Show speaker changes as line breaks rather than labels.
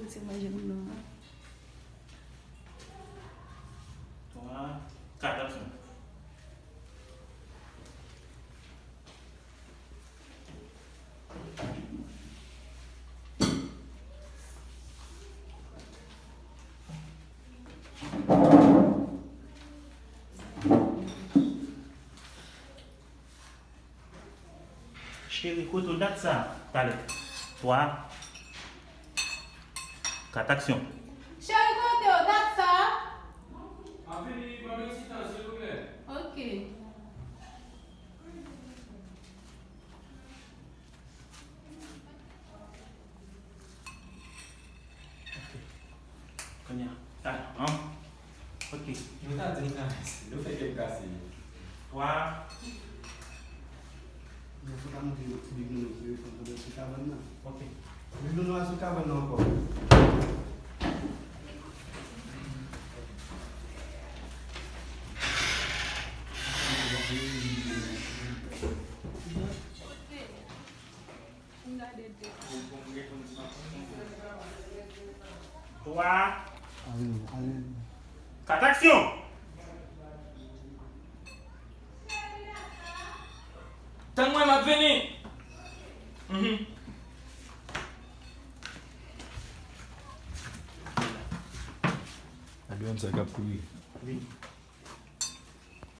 policier manger non.
3, 4 actions. Chérie, écoute, date ça. Allez, 3, 4 actions.
Chérie, côté, date ça.
Appelez par l'incident, s'il vous plaît.
Ok.
Combien? Allez, 1. Ok.
Nous t'avons dit nous fait quelque casse.
3,
Il faut pas monter au petit biberon, il faut monter au cabane.
ok.
Le biberon à ce cabane encore.
Trois,
Allez.
4 actions.
Tant moi m'a venu.
Alliance a capturé.
Oui.